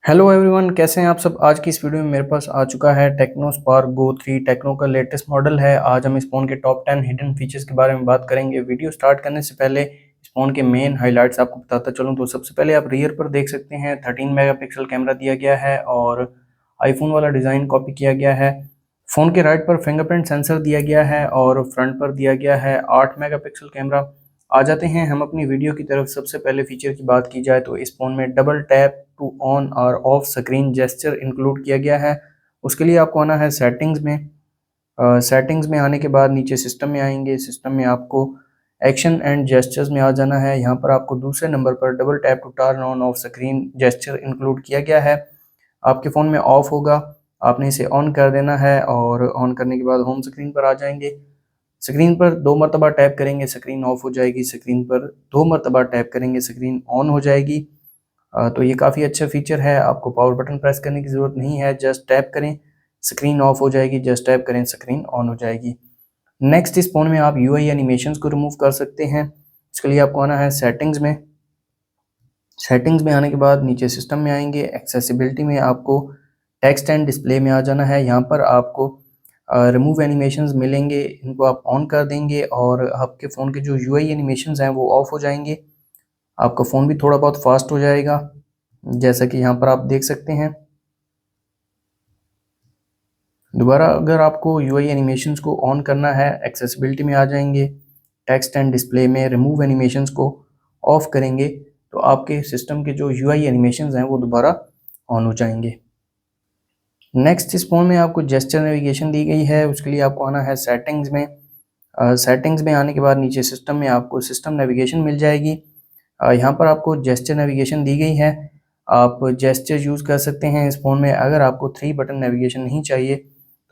Hello everyone, कैसे हैं आप सब। आज की इस वीडियो में मेरे पास आ चुका है टेक्नो स्पार्क गो 3। टेक्नो का लेटेस्ट मॉडल है। आज हम इस फ़ोन के टॉप 10 हिडन फीचर्स के बारे में बात करेंगे। वीडियो स्टार्ट करने से पहले इस फ़ोन के मेन हाइलाइट्स आपको बताता चलूं तो सबसे पहले आप रियर पर देख सकते हैं 13 मेगापिक्सल कैमरा दिया गया है और आईफोन वाला डिज़ाइन कॉपी किया गया है। फ़ोन के राइट पर फिंगरप्रिंट सेंसर दिया गया है और फ्रंट पर दिया गया है 8 मेगापिक्सल कैमरा। आ जाते हैं हम अपनी वीडियो की तरफ। सबसे पहले फीचर की बात की जाए तो इस फ़ोन में डबल टैप टू ऑन और ऑफ स्क्रीन जेस्चर इंक्लूड किया गया है। उसके लिए आपको आना है सेटिंग्स में। सेटिंग्स में आने के बाद नीचे सिस्टम में आएंगे। सिस्टम में आपको एक्शन एंड जेस्चर्स में आ जाना है। यहाँ पर आपको दूसरे नंबर पर double tap to turn on off screen gesture include किया गया है। आपके फ़ोन में ऑफ होगा, आपने इसे ऑन कर देना है और ऑन करने के बाद होम स्क्रीन पर आ जाएंगे। स्क्रीन पर 2 मरतबा टैप करेंगे, स्क्रीन ऑफ हो जाएगी। स्क्रीन पर 2 मरतबा टैप करेंगे, स्क्रीन ऑन हो जाएगी। तो ये काफ़ी अच्छा फीचर है। आपको पावर बटन प्रेस करने की ज़रूरत नहीं है, जस्ट टैप करें स्क्रीन ऑफ हो जाएगी, जस्ट टैप करें स्क्रीन ऑन हो जाएगी। नेक्स्ट, इस फ़ोन में आप यूआई एनिमेशंस को रिमूव कर सकते हैं। इसके लिए आपको आना है सेटिंग्स में। सेटिंग्स में आने के बाद नीचे सिस्टम में आएंगे। एक्सेसिबिलिटी में आपको टेक्स्ट एंड डिस्प्ले में आ जाना है। यहाँ पर आपको रिमूव एनिमेशंस मिलेंगे, इनको आप ऑन कर देंगे और आपके फ़ोन के जो यूआई एनिमेशंस हैं वो ऑफ हो जाएंगे। आपका फ़ोन भी थोड़ा बहुत फास्ट हो जाएगा, जैसा कि यहाँ पर आप देख सकते हैं। दोबारा अगर आपको यूआई एनिमेशंस को ऑन करना है, एक्सेसिबिलिटी में आ जाएंगे, टेक्स्ट एंड डिस्प्ले में रिमूव एनिमेशंस को ऑफ करेंगे तो आपके सिस्टम के जो यूआई एनिमेशंस हैं वो दोबारा ऑन हो जाएंगे। नेक्स्ट, इस फ़ोन में आपको जेस्चर नेविगेशन दी गई है। उसके लिए आपको आना है सेटिंग्स में। सेटिंग्स में आने के बाद नीचे सिस्टम में आपको सिस्टम नेविगेशन मिल जाएगी। यहाँ पर आपको जेस्चर नेविगेशन दी गई है। आप जेस्चर यूज़ कर सकते हैं इस फ़ोन में। अगर आपको 3 बटन नेविगेशन नहीं चाहिए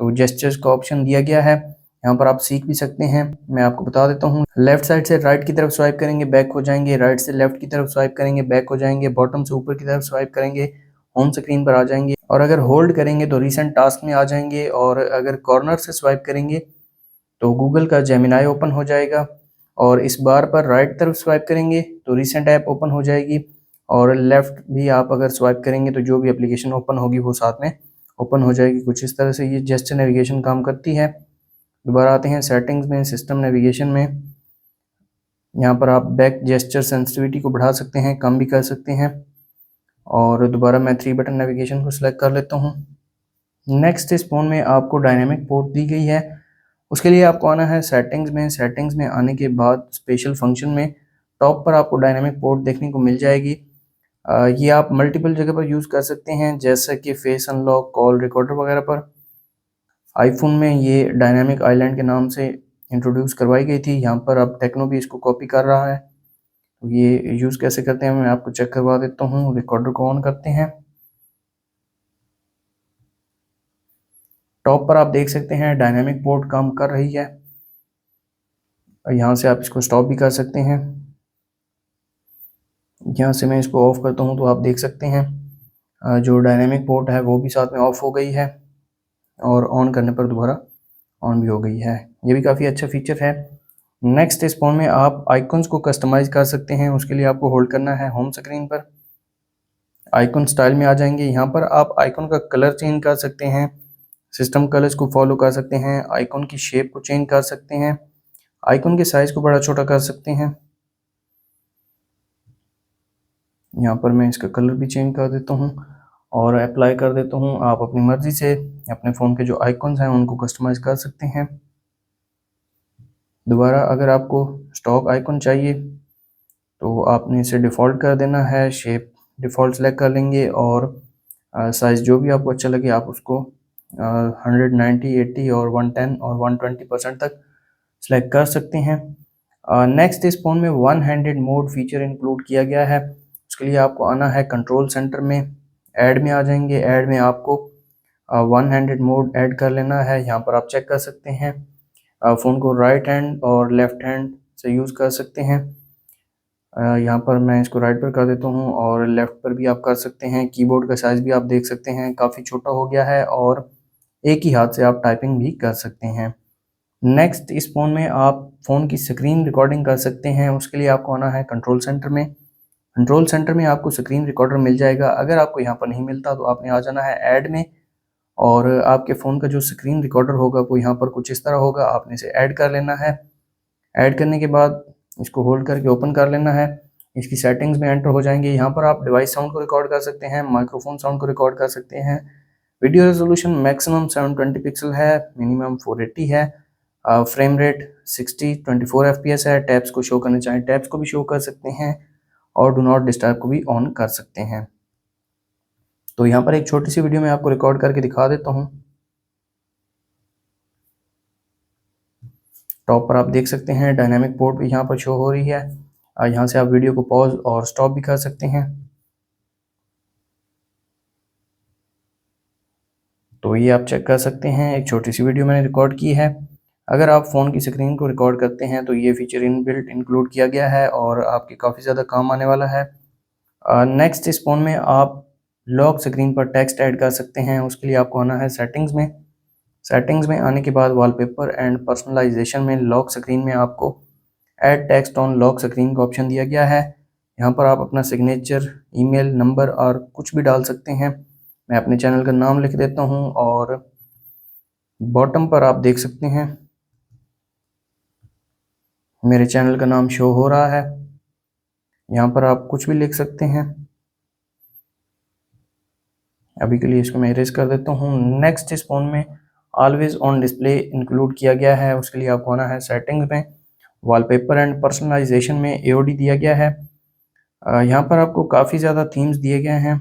तो जेस्चर्स का ऑप्शन दिया गया है, यहाँ पर आप सीख भी सकते हैं। मैं आपको बता देता हूँ। लेफ्ट साइड से राइट की तरफ स्वाइप करेंगे, बैक हो जाएंगे। राइट से लेफ्ट की तरफ स्वाइप करेंगे, बैक हो जाएंगे। बॉटम से ऊपर की तरफ स्वाइप करेंगे, होम स्क्रीन पर आ जाएंगे। और अगर होल्ड करेंगे तो रिसेंट टास्क में आ जाएंगे। और अगर कॉर्नर से स्वाइप करेंगे तो गूगल का जेमिनाई ओपन हो जाएगा। और इस बार पर राइट तरफ स्वाइप करेंगे तो रिसेंट ऐप ओपन हो जाएगी। और लेफ़्ट भी आप अगर स्वाइप करेंगे तो जो भी एप्लीकेशन ओपन होगी वो साथ में ओपन हो जाएगी। कुछ इस तरह से ये जेस्चर नेविगेशन काम करती है। दोबारा आते हैं सेटिंग्स में, सिस्टम नेविगेशन में। यहाँ पर आप बैक जेस्चर सेंसिटिविटी को बढ़ा सकते हैं, कम भी कर सकते हैं। और दोबारा मैं 3 बटन नेविगेशन को सिलेक्ट कर लेता हूँ। नेक्स्ट, इस फ़ोन में आपको डायनेमिक पोर्ट दी गई है। उसके लिए आपको आना है सेटिंग्स में। सेटिंग्स में आने के बाद स्पेशल फंक्शन में टॉप पर आपको डायनेमिक पोर्ट देखने को मिल जाएगी। ये आप मल्टीपल जगह पर यूज़ कर सकते हैं, जैसा कि फेस अनलॉक, कॉल रिकॉर्डर वगैरह पर। आईफोन में ये डायनेमिक आइलैंड के नाम से इंट्रोड्यूस करवाई गई थी। यहाँ पर अब टेक्नो भी इसको कॉपी कर रहा है। तो ये यूज़ कैसे करते हैं मैं आपको चेक करवा देता हूँ। रिकॉर्डर को ऑन करते हैं। टॉप पर आप देख सकते हैं डायनेमिक पोर्ट काम कर रही है। यहाँ से आप इसको स्टॉप भी कर सकते हैं। यहाँ से मैं इसको ऑफ़ करता हूँ तो आप देख सकते हैं जो डायनेमिक पोर्ट है वो भी साथ में ऑफ़ हो गई है और ऑन करने पर दोबारा ऑन भी हो गई है। ये भी काफ़ी अच्छा फीचर है। नेक्स्ट, इस फ़ोन में आप आइकन्स को कस्टमाइज़ कर सकते हैं। उसके लिए आपको होल्ड करना है होम स्क्रीन पर। आइकन स्टाइल में आ जाएंगे। यहाँ पर आप आइकन का कलर चेंज कर सकते हैं, सिस्टम कलर्स को फॉलो कर सकते हैं, आइकन की शेप को चेंज कर सकते हैं, आइकन के साइज़ को बड़ा छोटा कर सकते हैं। यहाँ पर मैं इसका कलर भी चेंज कर देता हूँ और अप्लाई कर देता हूँ। आप अपनी मर्ज़ी से अपने फ़ोन के जो आइकन्स हैं उनको कस्टमाइज़ कर सकते हैं। दोबारा अगर आपको स्टॉक आइकन चाहिए तो आपने इसे डिफ़ॉल्ट कर देना है। शेप डिफ़ॉल्ट सेलेक्ट कर लेंगे और साइज़ जो भी आपको अच्छा लगे आप उसको 190, 80 और 110 और 120% तक सेलेक्ट कर सकते हैं। नेक्स्ट, इस फ़ोन में one handed mode feature include किया गया है। उसके लिए आपको आना है कंट्रोल सेंटर में, ऐड में आ जाएंगे। ऐड में आपको वन हैंडेड मोड ऐड कर लेना है। यहाँ पर आप चेक कर सकते हैं फ़ोन को राइट हैंड और लेफ़्ट हैंड से यूज़ कर सकते हैं। यहाँ पर मैं इसको राइट पर कर देता हूँ और लेफ़्ट पर भी आप कर सकते हैं। कीबोर्ड का साइज़ भी आप देख सकते हैं काफ़ी छोटा हो गया है और एक ही हाथ से आप टाइपिंग भी कर सकते हैं। नेक्स्ट, इस फ़ोन में आप फ़ोन की स्क्रीन रिकॉर्डिंग कर सकते हैं। उसके लिए आपको आना है कंट्रोल सेंटर में। कंट्रोल सेंटर में आपको स्क्रीन रिकॉर्डर मिल जाएगा। अगर आपको यहाँ पर नहीं मिलता तो आपने आ जाना है ऐड में, और आपके फ़ोन का जो स्क्रीन रिकॉर्डर होगा वो यहाँ पर कुछ इस तरह होगा, आपने इसे ऐड कर लेना है। ऐड करने के बाद इसको होल्ड करके ओपन कर लेना है। इसकी सेटिंग्स में एंटर हो जाएंगे। यहाँ पर आप डिवाइस साउंड को रिकॉर्ड कर सकते हैं, माइक्रोफोन साउंड को रिकॉर्ड कर सकते हैं। वीडियो रेजोल्यूशन मैक्सिमम 720 पिक्सल है, मिनिमम 480 है। फ्रेम रेट 60 24 FPS है। टैब्स को शो करना चाहें टैब्स को भी शो कर सकते हैं, और डू नॉट डिस्टर्ब को भी ऑन कर सकते हैं। तो यहाँ पर एक छोटी सी वीडियो मैं आपको रिकॉर्ड करके दिखा देता हूँ। टॉप पर आप देख सकते हैं डायनामिक पोर्ट भी यहाँ पर शो हो रही है। यहाँ से आप वीडियो को पॉज और स्टॉप भी कर सकते हैं। तो ये आप चेक कर सकते हैं, एक छोटी सी वीडियो मैंने रिकॉर्ड की है। अगर आप फ़ोन की स्क्रीन को रिकॉर्ड करते हैं तो ये फीचर इनबिल्ट इंक्लूड किया गया है और आपके काफ़ी ज़्यादा काम आने वाला है। नेक्स्ट इस फ़ोन में आप लॉक स्क्रीन पर टेक्स्ट ऐड कर सकते हैं। उसके लिए आपको आना है सेटिंग्स में। सेटिंग्स में आने के बाद वॉलपेपर एंड पर्सनलाइजेशन में लॉक स्क्रीन में आपको add text on lock screen का ऑप्शन दिया गया है। यहाँ पर आप अपना सिग्नेचर, ईमेल, नंबर और कुछ भी डाल सकते हैं। मैं अपने चैनल का नाम लिख देता हूँ, और बॉटम पर आप देख सकते हैं मेरे चैनल का नाम शो हो रहा है। यहाँ पर आप कुछ भी लिख सकते हैं। अभी के लिए इसको मैं इरेज कर देता हूँ। नेक्स्ट इस फ़ोन में ऑलवेज ऑन डिस्प्ले इंक्लूड किया गया है। उसके लिए आपको आना है सेटिंग्स में। वॉलपेपर एंड पर्सनलाइजेशन में AOD दिया गया है। यहाँ पर आपको काफ़ी ज़्यादा थीम्स दिए गए हैं,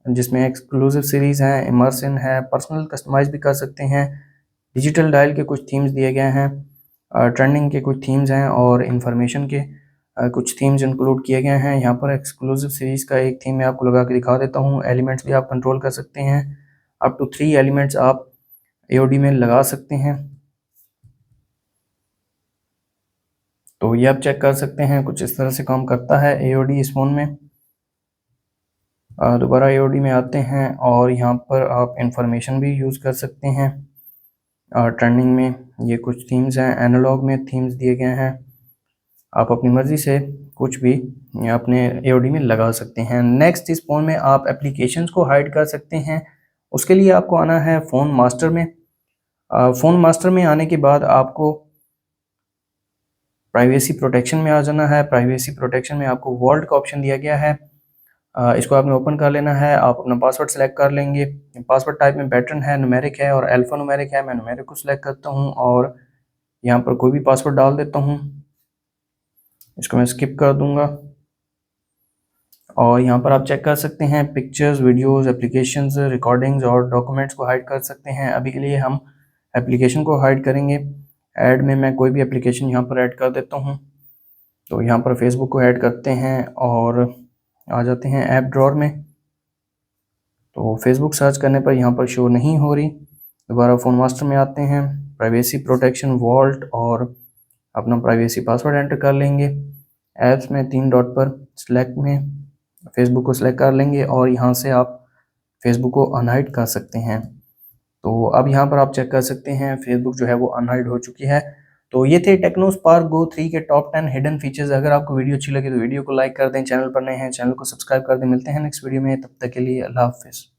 जिसमें एक्सक्लूसिव सीरीज़ हैं, इमर्सन है, पर्सनल कस्टमाइज़ भी कर सकते हैं। डिजिटल डायल के कुछ थीम्स दिए गए हैं, ट्रेंडिंग के कुछ थीम्स हैं, और इन्फॉर्मेशन के कुछ थीम्स इंक्लूड किए गए हैं। यहाँ पर एक्सक्लूसिव सीरीज़ का एक थीम मैं आपको लगा के दिखा देता हूँ। एलिमेंट्स भी आप कंट्रोल कर सकते हैं। अप टू 3 एलिमेंट्स आप AOD में लगा सकते हैं। तो ये आप चेक कर सकते हैं, कुछ इस तरह से काम करता है AOD इस फ़ोन में। दोबारा AOD में आते हैं, और यहाँ पर आप इंफॉर्मेशन भी यूज़ कर सकते हैं। ट्रेंडिंग में ये कुछ थीम्स हैं, एनालॉग में थीम्स दिए गए हैं। आप अपनी मर्ज़ी से कुछ भी अपने AOD में लगा सकते हैं। नेक्स्ट इस फ़ोन में आप एप्लीकेशंस को हाइड कर सकते हैं। उसके लिए आपको आना है फ़ोन मास्टर में। फ़ोन मास्टर में आने के बाद आपको प्राइवेसी प्रोटेक्शन में आ जाना है। प्राइवेसी प्रोटेक्शन में आपको वॉल्ट का ऑप्शन दिया गया है। इसको आपने ओपन कर लेना है। आप अपना पासवर्ड सेलेक्ट कर लेंगे। पासवर्ड टाइप में पैटर्न है, न्यूमेरिक है और अल्फा न्यूमेरिक है। मैं न्यूमेरिक को सिलेक्ट करता हूँ और यहाँ पर कोई भी पासवर्ड डाल देता हूँ। इसको मैं स्किप कर दूंगा, और यहाँ पर आप चेक कर सकते हैं पिक्चर्स, वीडियोस, एप्लीकेशंस, रिकॉर्डिंग्स और डॉक्यूमेंट्स को हाइड कर सकते हैं। अभी के लिए हम एप्लीकेशन को हाइड करेंगे। ऐड में मैं कोई भी एप्लीकेशन यहाँ पर ऐड कर देता हूँ। तो यहाँ पर फेसबुक को ऐड करते हैं और आ जाते हैं ऐप ड्रॉअर में। तो फेसबुक सर्च करने पर यहाँ पर शो नहीं हो रही। दोबारा फ़ोन मास्टर में आते हैं, प्राइवेसी प्रोटेक्शन, वॉल्ट, और अपना प्राइवेसी पासवर्ड एंटर कर लेंगे। ऐप्स में 3 डॉट पर सिलेक्ट में फेसबुक को सिलेक्ट कर लेंगे, और यहाँ से आप फेसबुक को अनहाइड कर सकते हैं। तो अब यहाँ पर आप चेक कर सकते हैं फेसबुक जो है वो अनहाइड हो चुकी है। तो ये थे टेक्नो स्पार्क गो 3 के टॉप 10 हिडन फीचर्स। अगर आपको वीडियो अच्छी लगी तो वीडियो को लाइक कर दें, चैनल पर नए हैं चैनल को सब्सक्राइब कर दें। मिलते हैं नेक्स्ट वीडियो में, तब तक के लिए अल्लाह हाफिज़।